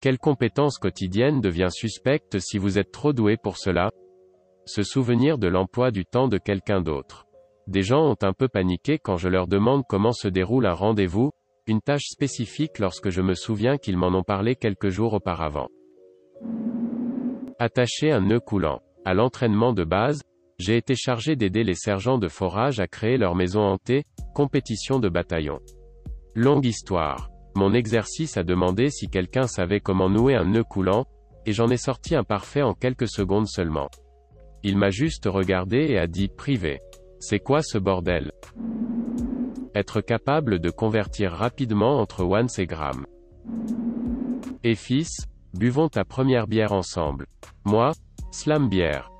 Quelle compétence quotidienne devient suspecte si vous êtes trop doué pour cela? Se souvenir de l'emploi du temps de quelqu'un d'autre. Des gens ont un peu paniqué quand je leur demande comment se déroule un rendez-vous, une tâche spécifique lorsque je me souviens qu'ils m'en ont parlé quelques jours auparavant. Attacher un nœud coulant. À l'entraînement de base, j'ai été chargé d'aider les sergents de forage à créer leur maison hantée, compétition de bataillon. Longue histoire. Mon exercice a demandé si quelqu'un savait comment nouer un nœud coulant, et j'en ai sorti un parfait en quelques secondes seulement. Il m'a juste regardé et a dit « privé. C'est quoi ce bordel ?» Être capable de convertir rapidement entre once et gramme. Et fils, buvons ta première bière ensemble. Moi, slam bière.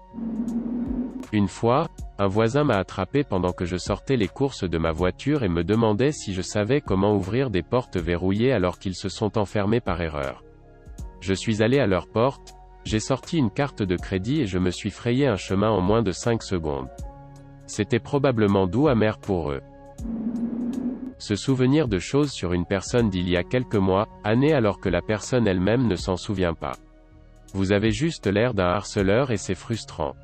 Une fois, un voisin m'a attrapé pendant que je sortais les courses de ma voiture et me demandait si je savais comment ouvrir des portes verrouillées alors qu'ils se sont enfermés par erreur. Je suis allé à leur porte, j'ai sorti une carte de crédit et je me suis frayé un chemin en moins de 5 secondes. C'était probablement doux amer pour eux. Se souvenir de choses sur une personne d'il y a quelques mois, années alors que la personne elle-même ne s'en souvient pas. Vous avez juste l'air d'un harceleur et c'est frustrant.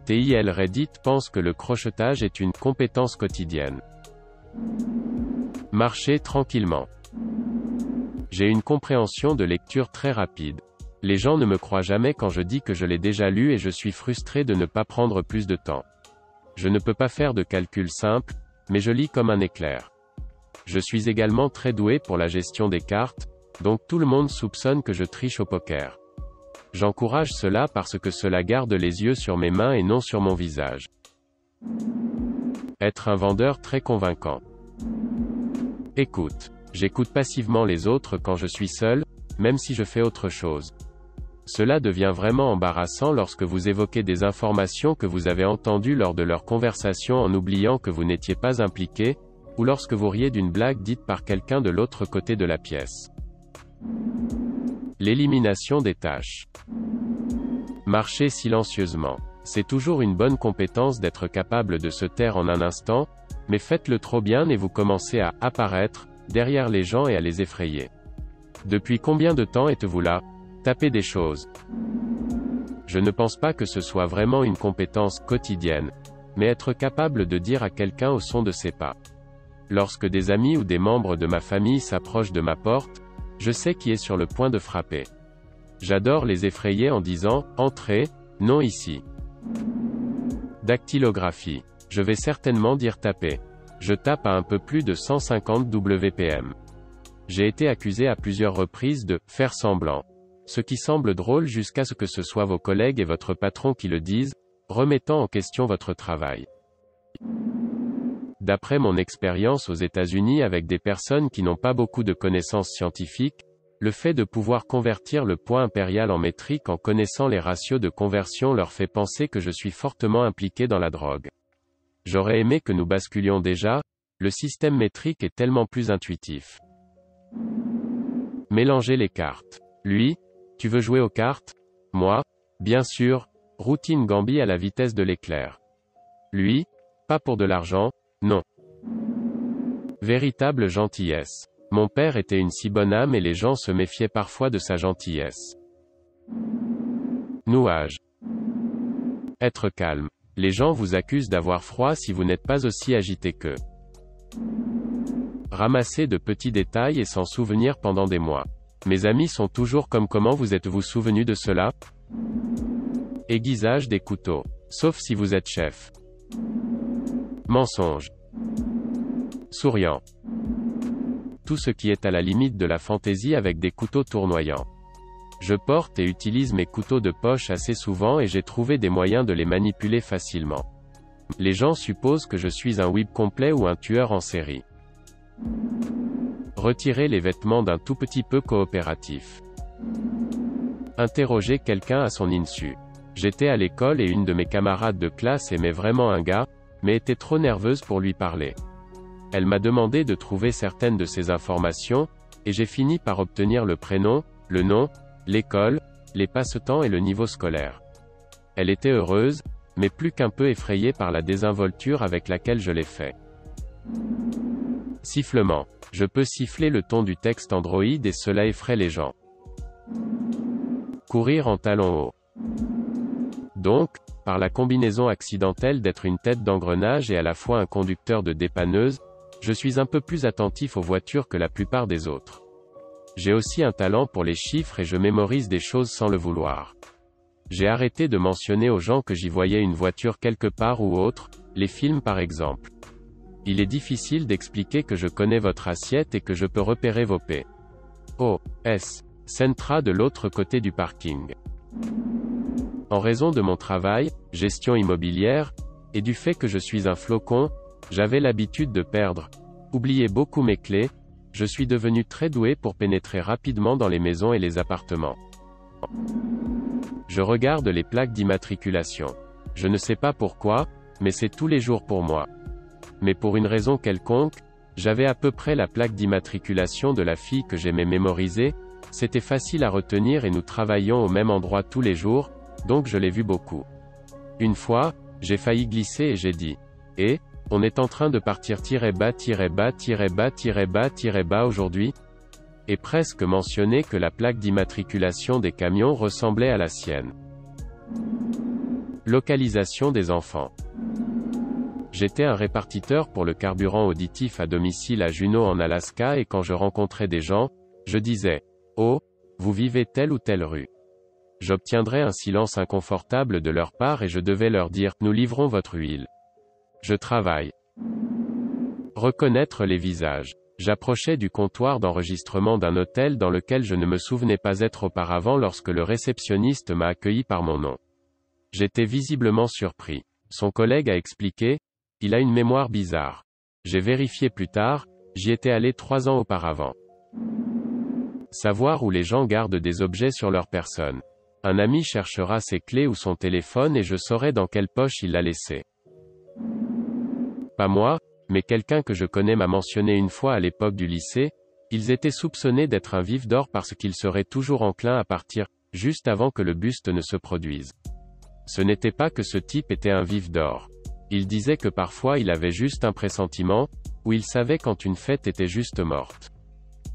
TIL Reddit pense que le crochetage est une compétence quotidienne. Marcher tranquillement. J'ai une compréhension de lecture très rapide. Les gens ne me croient jamais quand je dis que je l'ai déjà lu et je suis frustré de ne pas prendre plus de temps. Je ne peux pas faire de calcul simple, mais je lis comme un éclair. Je suis également très doué pour la gestion des cartes, donc tout le monde soupçonne que je triche au poker. J'encourage cela parce que cela garde les yeux sur mes mains et non sur mon visage. Être un vendeur très convaincant. Écoute. J'écoute passivement les autres quand je suis seul, même si je fais autre chose. Cela devient vraiment embarrassant lorsque vous évoquez des informations que vous avez entendues lors de leur conversation en oubliant que vous n'étiez pas impliqué, ou lorsque vous riez d'une blague dite par quelqu'un de l'autre côté de la pièce. L'élimination des tâches. Marcher silencieusement. C'est toujours une bonne compétence d'être capable de se taire en un instant, mais faites-le trop bien et vous commencez à apparaître derrière les gens et à les effrayer. Depuis combien de temps êtes-vous là? Tapez des choses. Je ne pense pas que ce soit vraiment une compétence quotidienne, mais être capable de dire à quelqu'un au son de ses pas. Lorsque des amis ou des membres de ma famille s'approchent de ma porte, je sais qui est sur le point de frapper. J'adore les effrayer en disant « Entrez, non ici ». Dactylographie. Je vais certainement dire taper. Je tape à un peu plus de 150 WPM. J'ai été accusé à plusieurs reprises de « faire semblant ». Ce qui semble drôle jusqu'à ce que ce soit vos collègues et votre patron qui le disent, remettant en question votre travail. D'après mon expérience aux États-Unis avec des personnes qui n'ont pas beaucoup de connaissances scientifiques, le fait de pouvoir convertir le poids impérial en métrique en connaissant les ratios de conversion leur fait penser que je suis fortement impliqué dans la drogue. J'aurais aimé que nous basculions déjà, le système métrique est tellement plus intuitif. Mélanger les cartes. Lui, tu veux jouer aux cartes? Moi, bien sûr, routine Gambi à la vitesse de l'éclair. Lui, pas pour de l'argent, non. Véritable gentillesse. Mon père était une si bonne âme et les gens se méfiaient parfois de sa gentillesse. Nouage. Être calme. Les gens vous accusent d'avoir froid si vous n'êtes pas aussi agité qu'eux. Ramasser de petits détails et s'en souvenir pendant des mois. Mes amis sont toujours comme comment vous êtes-vous souvenu de cela? Aiguisage des couteaux. Sauf si vous êtes chef. Mensonge. Souriant. Tout ce qui est à la limite de la fantaisie avec des couteaux tournoyants. Je porte et utilise mes couteaux de poche assez souvent et j'ai trouvé des moyens de les manipuler facilement. Les gens supposent que je suis un whip complet ou un tueur en série. Retirer les vêtements d'un tout petit peu coopératif. Interroger quelqu'un à son insu. J'étais à l'école et une de mes camarades de classe aimait vraiment un gars, mais était trop nerveuse pour lui parler. Elle m'a demandé de trouver certaines de ces informations, et j'ai fini par obtenir le prénom, le nom, l'école, les passe-temps et le niveau scolaire. Elle était heureuse, mais plus qu'un peu effrayée par la désinvolture avec laquelle je l'ai fait. Sifflement. Je peux siffler le ton du texte Android et cela effraie les gens. Courir en talons hauts. Donc, par la combinaison accidentelle d'être une tête d'engrenage et à la fois un conducteur de dépanneuse, je suis un peu plus attentif aux voitures que la plupart des autres. J'ai aussi un talent pour les chiffres et je mémorise des choses sans le vouloir. J'ai arrêté de mentionner aux gens que j'y voyais une voiture quelque part ou autre, les films par exemple. Il est difficile d'expliquer que je connais votre assiette et que je peux repérer vos P. O. S. Sentra de l'autre côté du parking. En raison de mon travail, gestion immobilière, et du fait que je suis un flocon, j'avais l'habitude de perdre, oublier beaucoup mes clés, je suis devenu très doué pour pénétrer rapidement dans les maisons et les appartements. Je regarde les plaques d'immatriculation. Je ne sais pas pourquoi, mais c'est tous les jours pour moi. Mais pour une raison quelconque, j'avais à peu près la plaque d'immatriculation de la fille que j'aimais mémoriser, c'était facile à retenir et nous travaillions au même endroit tous les jours, donc je l'ai vu beaucoup. Une fois, j'ai failli glisser et j'ai dit « Eh, on est en train de partir -bas aujourd'hui ?» et presque mentionné que la plaque d'immatriculation des camions ressemblait à la sienne. Localisation des enfants. J'étais un répartiteur pour le carburant auditif à domicile à Juneau en Alaska et quand je rencontrais des gens, je disais « Oh, vous vivez telle ou telle rue ?» J'obtiendrais un silence inconfortable de leur part et je devais leur dire « Nous livrons votre huile. » Je travaille. Reconnaître les visages. J'approchais du comptoir d'enregistrement d'un hôtel dans lequel je ne me souvenais pas être auparavant lorsque le réceptionniste m'a accueilli par mon nom. J'étais visiblement surpris. Son collègue a expliqué « Il a une mémoire bizarre. » J'ai vérifié plus tard, j'y étais allé 3 ans auparavant. Savoir où les gens gardent des objets sur leur personne. Un ami cherchera ses clés ou son téléphone et je saurai dans quelle poche il l'a laissé. Pas moi, mais quelqu'un que je connais m'a mentionné une fois à l'époque du lycée, ils étaient soupçonnés d'être un vif d'or parce qu'ils seraient toujours enclins à partir, juste avant que le buste ne se produise. Ce n'était pas que ce type était un vif d'or. Il disait que parfois il avait juste un pressentiment, ou il savait quand une fête était juste morte.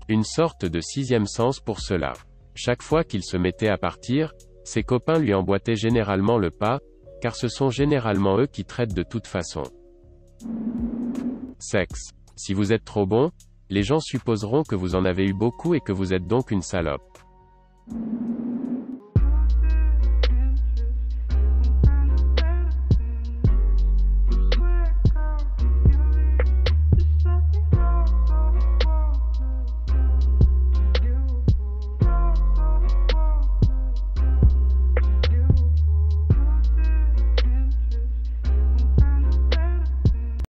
Une sorte de 6e sens pour cela. Chaque fois qu'il se mettait à partir, ses copains lui emboîtaient généralement le pas, car ce sont généralement eux qui traitent de toute façon. Sexe. Si vous êtes trop bon, les gens supposeront que vous en avez eu beaucoup et que vous êtes donc une salope.